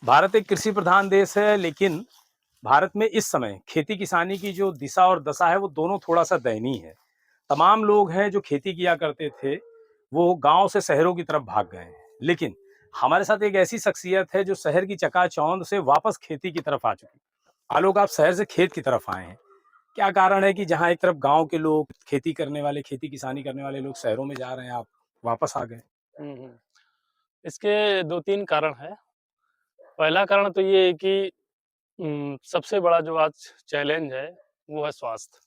भारत एक कृषि प्रधान देश है, लेकिन भारत में इस समय खेती किसानी की जो दिशा और दशा है, वो दोनों थोड़ा-सा दयनीय है। तमाम लोग हैं जो खेती किया करते थे, वो गाँव से शहरों की तरफ भाग गए हैं। लेकिन हमारे साथ एक ऐसी शख्सियत है जो शहर की चकाचौंध से वापस खेती की तरफ आ चुकी। आलोक, आप शहर से खेत की तरफ आए हैं। क्या कारण है कि जहाँ एक तरफ गाँव के लोग खेती करने वाले, खेती किसानी करने वाले लोग शहरों में जा रहे हैं, आप वापस आ गए? हुँ, हुँ। इसके 2-3 कारण हैं। पहला कारण तो ये है कि सबसे बड़ा जो आज चैलेंज है, वो है स्वास्थ्य।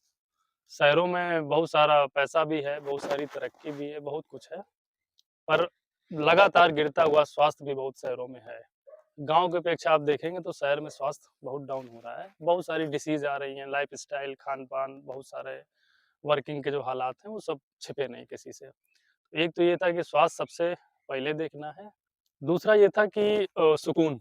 शहरों में बहुत सारा पैसा भी है, बहुत सारी तरक्की भी है, बहुत कुछ है, पर लगातार गिरता हुआ स्वास्थ्य भी बहुत शहरों में है। गाँव की अपेक्षा आप देखेंगे तो शहर में स्वास्थ्य बहुत डाउन हो रहा है। बहुत सारी डिसीज़ आ रही हैं, लाइफ़स्टाइल, खान-पान, बहुत सारे वर्किंग के जो हालात हैं, वो सब छिपे नहीं किसी से। एक तो ये था कि स्वास्थ्य सबसे पहले देखना है। दूसरा ये था कि सुकून,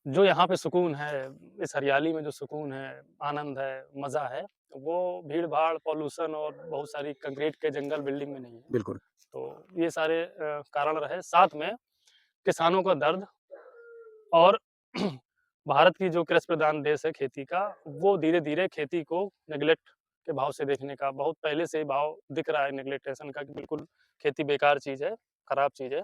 जो यहाँ पे सुकून है, इस हरियाली में जो सुकून है, आनंद है, मज़ा है, वो भीड़-भाड़, पॉल्यूशन और बहुत सारी कंक्रीट के जंगल, बिल्डिंग में नहीं है। बिल्कुल। तो ये सारे कारण रहे। साथ में किसानों का दर्द और भारत की जो कृषि प्रधान देश है खेती का, वो धीरे-धीरे खेती को नेग्लेक्ट के भाव से देखने का बहुत पहले से ही भाव दिख रहा है नेग्लेक्टेशन का कि बिल्कुल खेती बेकार चीज़ है, खराब चीज़ है।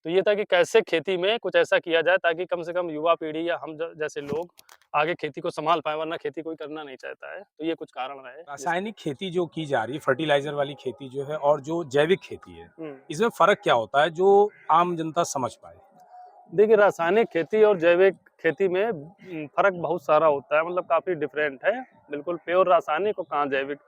तो ये था कि कैसे खेती में कुछ ऐसा किया जाए ताकि कम से कम युवा पीढ़ी या हम ज जैसे लोग आगे खेती को सँभाल पाएँ, वरना खेती कोई करना नहीं चाहता है। तो ये कुछ कारण रहे जिसकी रासायनिक खेती जो की जा रही है, फर्टिलाइज़र वाली खेती जो है और जो जैविक खेती है, हुँ। इसमें फ़र्क क्या होता है जो आम जनता समझ पाए? देखिए, रासायनिक खेती और जैविक खेती में फ़र्क बहुत सारा होता है, मतलब काफ़ी डिफरेंट है। बिल्कुल प्योर रासायनिक और कहाँ जैविक।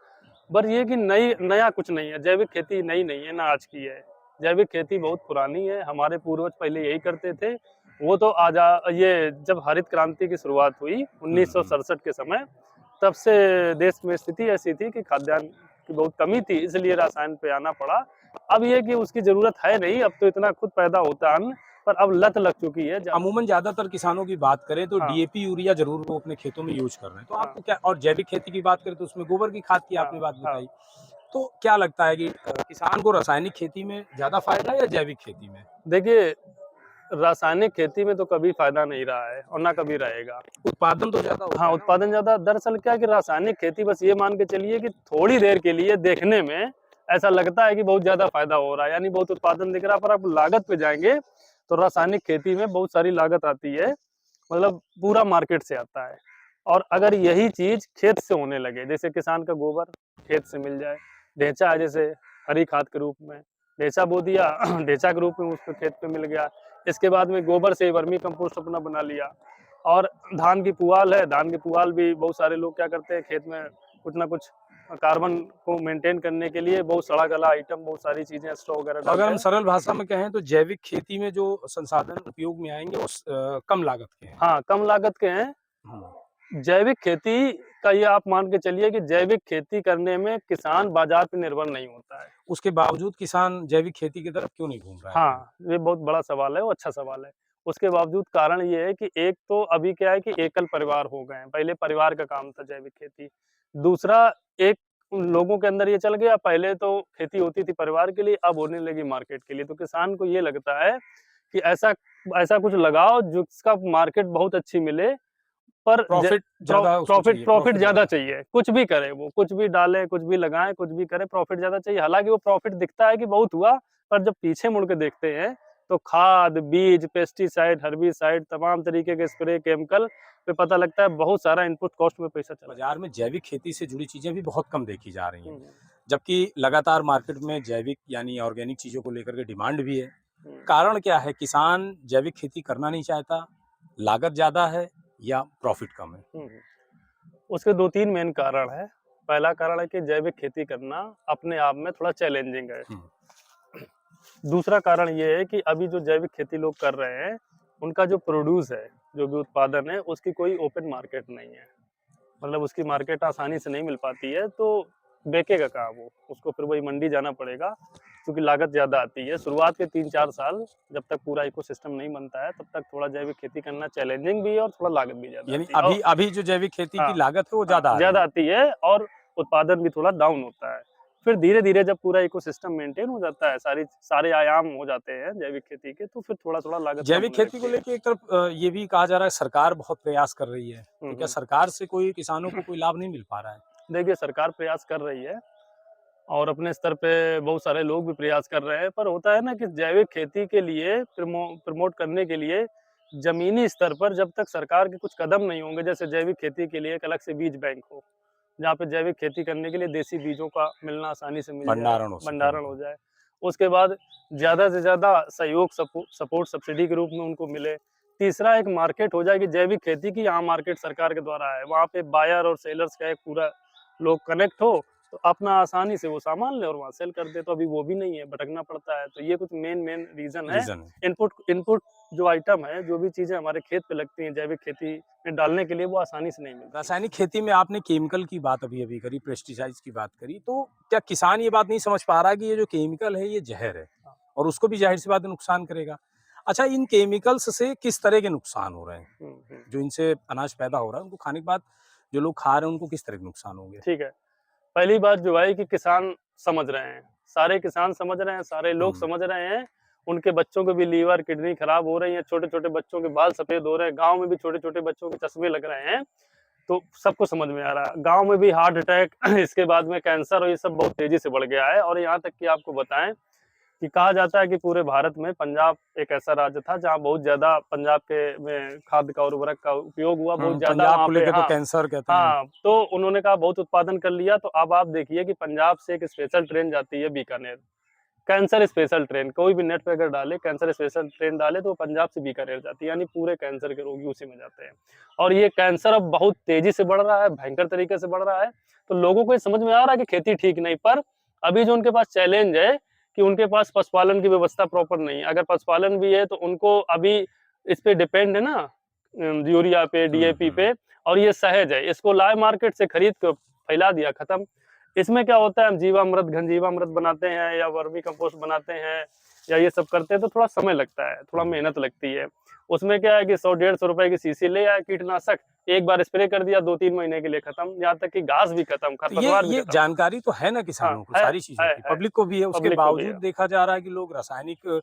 पर ये कि नया कुछ नहीं है, जैविक खेती नई नहीं है, ना आज की है। जैविक खेती बहुत पुरानी है, हमारे पूर्वज पहले यही करते थे। वो तो ये जब हरित क्रांति की शुरुआत हुई हुँ, हुँ। 1967 के समय, तब से देश में स्थिति ऐसी थी कि खाद्यान्न की बहुत कमी थी, इसलिए रसायन पे आना पड़ा। अब ये कि उसकी ज़रूरत है नहीं, अब तो इतना खुद पैदा होता है अन्न, पर अब लत लग चुकी है ज़्यादा। अमूमन ज़्यादातर किसानों की बात करें तो हाँ, डीएपी, यूरिया ज़रूर वो अपने खेतों में यूज़ कर रहे हैं। तो हाँ, आपको क्या, और जैविक खेती की बात करें तो उसमें गोबर की खाद की हाँ, आपने बात हाँ। बताई। तो क्या लगता है कि किसान को रासायनिक खेती में ज़्यादा फ़ायदा है या जैविक खेती में? देखिए, रासायनिक खेती में तो कभी फ़ायदा नहीं रहा है और ना कभी रहेगा। उत्पादन तो ज़्यादा होता हाँ, है ना उत्पादन उसमें? ज़्यादा दरअसल क्या है कि रासायनिक खेती बस ये मान के चलिए कि थोड़ी देर के लिए देखने में ऐसा लगता है कि बहुत ज़्यादा फ़ायदा हो रहा है, यानी बहुत उत्पादन दिख रहा है, पर आप लागत पे जाएँगे, तो रासायनिक खेती में बहुत सारी लागत आती है, मतलब पूरा मार्केट से आता है। और अगर यही चीज़ खेत से होने लगे, जैसे किसान का गोबर खेत से मिल जाए, ढेंचा है जैसे हरी खाद के रूप में, ढेंचा बो दिया ढेंचा के रूप में उसको खेत पे मिल गया। इसके बाद में गोबर से वर्मी कंपोस्ट अपना बना लिया। और धान की पुआल है, धान की पुआल भी बहुत सारे लोग क्या करते हैं खेत में कुछ ना कुछ कार्बन को मेंटेन करने के लिए बहुत सड़ा-गला आइटम, बहुत सारी चीज़ें स्ट्रॉ वगैरह तो अगर डालते हम हैं। सरल भाषा में कहें तो जैविक खेती में जो संसाधन उपयोग में आएँगे वो कम लागत के हैं। हाँ, कम लागत के हैं। हुँ। जैविक खेती का ये आप मान के चलिए कि जैविक खेती करने में किसान बाज़ार पे निर्भर नहीं होता है। उसके बावजूद किसान जैविक खेती की तरफ क्यों नहीं घूम रहा है फिर? हाँ, ये बहुत बड़ा सवाल है, वो अच्छा सवाल है। उसके बावजूद कारण ये है कि एक तो अभी क्या है कि एकल परिवार हो गए हैं, पहले परिवार का काम था जैविक खेती। दूसरा, एक लोगों के अंदर ये चल गया, पहले तो खेती होती थी परिवार के लिए, अब होने लगी मार्केट के लिए। तो किसान को ये लगता है कि ऐसा ऐसा कुछ लगाओ जिसका मार्केट बहुत अच्छी मिले, पर ज प्रॉफ़िट ज़्यादा उसको प्रॉफ़िट चाहिए, प्रॉफ़िट प्रॉफ़िट ज़्यादा ज़्यादा। चाहिए, कुछ भी करे वो, कुछ भी डाले, कुछ भी लगाएँ, कुछ भी करे, प्रॉफ़िट ज़्यादा चाहिए। हालाँकि वो प्रॉफ़िट दिखता है कि बहुत हुआ, पर जब पीछे मुड़ के देखते हैं, तो खाद, बीज, पेस्टिसाइड, हर्बिसाइड, तमाम तरीके के स्प्रे, केमिकल पे पता लगता है बहुत सारा इनपुट कॉस्ट में पैसा चला बाज़ार में जैविक खेती से जुड़ी चीज़ें भी बहुत कम देखी जा रही हैं। हुँ, जबकि लगातार मार्केट में जैविक यानी ऑर्गेनिक चीज़ों को लेकर के डिमांड भी है। हुँ, कारण क्या है? किसान जैविक खेती करना नहीं चाहता, लागत ज़्यादा है या प्रॉफ़िट कम है? हुँ, हुँ। उसके 2-3 मेन कारण हैं। पहला कारण है कि जैविक खेती करना अपने आप में थोड़ा चैलेंजिंग है। हुँ। दूसरा कारण ये है कि अभी जो जैविक खेती लोग कर रहे हैं, उनका जो प्रोड्यूस है, जो भी उत्पादन है, उसकी कोई ओपन मार्केट नहीं है। मतलब उसकी मार्केट आसानी से नहीं मिल पाती है, तो बेचेगा कहाँ वो? उसको फिर वही मंडी जाना पड़ेगा, क्योंकि लागत ज़्यादा आती है। शुरुआत के 3-4 साल जब तक पूरा इकोसिस्टम नहीं बनता है, तब तक थोड़ा जैविक खेती करना चैलेंजिंग भी है और थोड़ा लागत भी ज़्यादा यानी आती है। और अभी अभी जो जैविक खेती की हाँ, लागत है वो हाँ, ज़्यादा आ रही ज़्यादा है। आती है और उत्पादन भी थोड़ा डाउन होता है। फिर धीरे-धीरे जब पूरा इकोसिस्टम मेंटेन हो जाता है, सारे आयाम हो जाते हैं जैविक खेती के, तो फिर थोड़ा-थोड़ा लागत कम जैविक होने खेती को लगती है। लेके एक तरफ ये भी कहा जा रहा है सरकार बहुत प्रयास कर रही है। हुँ, तो क्या हुँ। सरकार से कोई किसानों को कोई लाभ नहीं मिल पा रहा है? देखिए, सरकार प्रयास कर रही है और अपने स्तर पे बहुत सारे लोग भी प्रयास कर रहे हैं, पर होता है ना कि जैविक खेती के लिए प्रमोट करने के लिए ज़मीनी स्तर पर जब तक सरकार के कुछ कदम नहीं होंगे, जैसे जैविक खेती के लिए एक अलग से बीज बैंक हो, जहाँ पे जैविक खेती करने के लिए देसी बीजों का मिलना आसानी से मिल जाए, भंडारण हो सके भंडारण उनका। हो जाए। उसके बाद ज़्यादा से ज़्यादा सहयोग सपोर्ट सब्सिडी के रूप में उनको मिले। तीसरा एक मार्केट हो जाए कि जैविक खेती की यहाँ मार्केट सरकार के द्वारा है, वहाँ पे बायर और सेलर्स का एक पूरा लोग कनेक्ट हो, तो अपना आसानी से वो सामान ले और वहाँ सेल कर दे, तो अभी वो भी नहीं है, भटकना पड़ता है। तो ये कुछ मेन रीज़न है। रीज़न है। इनपुट जो आइटम है, जो भी चीज़ें हमारे खेत पे लगती हैं जैविक खेती में डालने के लिए, वो आसानी से नहीं मिलती। रासायनिक खेती में आपने केमिकल की बात अभी-अभी करी, पेस्टिसाइड्स की बात करी, तो क्या किसान ये बात नहीं समझ पा रहा है कि ये जो केमिकल है ये ज़हर है हाँ। और उसको भी ज़ाहिर-सी बात है नुकसान करेगा। अच्छा, इन केमिकल्स से किस तरह के नुकसान हो रहे हैं? हुँ, हुँ। जो इनसे अनाज पैदा हो रहा है, उनको खाने के बाद जो लोग खा रहे हैं उनको किस तरह के नुकसान होंगे? ठीक है। पहली बात जो है कि किसान समझ रहे हैं, सारे किसान समझ रहे हैं, सारे लोग हुँ। समझ रहे हैं, उनके बच्चों के भी लीवर, किडनी खराब हो रही है, छोटे-छोटे बच्चों के बाल सफ़ेद हो रहे हैं, गाँव में भी छोटे-छोटे बच्चों के चश्मे लग रहे हैं, तो सबको समझ में आ रहा है। गाँव में भी हार्ट अटैक इसके बाद में कैंसर और ये सब बहुत तेज़ी से बढ़ गया है और यहाँ तक कि आपको बताएँ कि कहा जाता है कि पूरे भारत में पंजाब एक ऐसा राज्य था जहाँ बहुत ज़्यादा पंजाब के में खाद का और उर्वरक का उपयोग हुआ, बहुत ज़्यादा पंजाब वहाँ को पे लेके तो हाँ। कैंसर कहते हैं। हाँ, तो उन्होंने कहा बहुत उत्पादन कर लिया, तो अब आप देखिए कि पंजाब से एक स्पेशल ट्रेन जाती है बीकानेर, कैंसर स्पेशल ट्रेन, कोई भी नेट पे अगर डाले कैंसर स्पेशल ट्रेन डाले तो वो पंजाब से बीकानेर जाती है, यानी पूरे कैंसर के रोगी उसी में जाते हैं। और ये कैंसर अब बहुत तेज़ी से बढ़ रहा है, भयंकर तरीके से बढ़ रहा है, तो लोगों को ये समझ में आ रहा है कि खेती ठीक नहीं, पर अभी जो उनके पास चैलेंज है कि उनके पास पशुपालन की व्यवस्था प्रॉपर नहीं है। अगर पशुपालन भी है तो उनको अभी इस पे डिपेंड है ना यूरिया पे, हुँ, डीएपी हुँ। पे, और ये सहज है, इसको लाए मार्केट से खरीद के फैला दिया, खत्म। इसमें क्या होता है, हम जीवामृत, घनजीवामृत बनाते हैं या वर्मी कंपोस्ट बनाते हैं या ये सब करते हैं तो थोड़ा समय लगता है, थोड़ा हुँ। मेहनत लगती है। उसमें क्या है कि 100-150 रुपए की शीशी ले आए कीटनाशक, एक बार स्प्रे कर दिया, 2-3 महीने के लिए खत्म, यहाँ तक कि घास भी खत्म, तो ये खरपतवार भी ये खत्म। जानकारी तो है ना हाँ, किसानों को सारी चीज़ों की, है, पब्लिक को भी है, उसके पब्लिक को भी है। बावजूद देखा जा रहा है कि लोग रासायनिक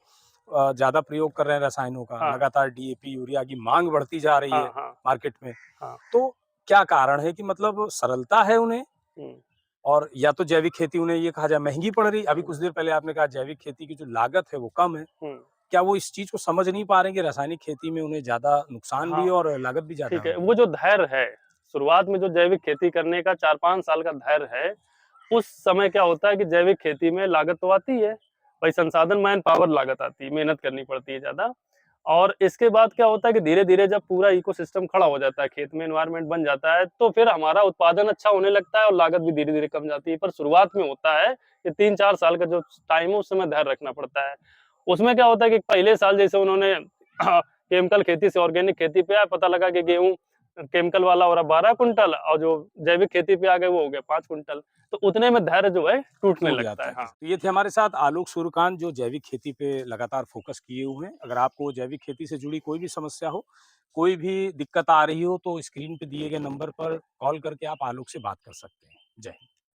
ज़्यादा प्रयोग कर रहे हैं रसायनों का, हाँ, लगातार डीएपी, यूरिया की माँग बढ़ती जा रही है हाँ, हाँ, मार्केट में। हाँ। तो क्या कारण है कि मतलब सरलता है उन्हें हुँ, और या तो जैविक खेती उन्हें ये कहा जाए महँगी पड़ रही, अभी हुँ, कुछ देर पहले आपने कहा जैविक खेती की जो लागत है वो कम है। हुँ। क्या वो इस चीज़ को समझ नहीं पा रहे हैं कि रासायनिक खेती में उन्हें ज़्यादा नुकसान भी हाँ, है और लागत भी ज़्यादा ठीक है। होगी? वो जो धैर्य है, शुरुआत में जो जैविक खेती करने का 4-5 साल का धैर्य है, उस समय क्या होता है कि जैविक खेती में लागत तो आती है, भाई संसाधन मैन पावर लागत आती है, मेहनत करनी पड़ती है ज़्यादा। और इसके बाद क्या होता है कि धीरे-धीरे जब पूरा इकोसिस्टम खड़ा हो जाता है, खेत में एनवायरनमेंट बन जाता है, तो फिर हमारा उत्पादन अच्छा होने लगता है और लागत भी धीरे-धीरे कम जाती है। पर शुरुआत में होता है कि 3-4 साल का जो टाइम है, उस समय धैर्य रखना पड़ता है। उसमें क्या होता है कि पहले साल जैसे उन्होंने केमिकल खेती से ऑर्गेनिक खेती पे आए, पता लगा कि गेहूँ केमिकल वाला हो रहा 12 कुंटल और जो जैविक खेती पे आ गए वो हो गया 5 कुंटल। तो उतने में धैर्य जो है टूटने टूट लगता जाता है। है हाँ। तो ये थे हमारे साथ आलोक सूर्यकांत जो जैविक खेती पे लगातार फोकस किए हुए हैं। अगर आपको जैविक खेती से जुड़ी कोई भी समस्या हो, कोई भी दिक्कत आ रही हो तो स्क्रीन पे दिए गए नंबर पर कॉल करके आप आलोक से बात कर सकते हैं। जय हिंद।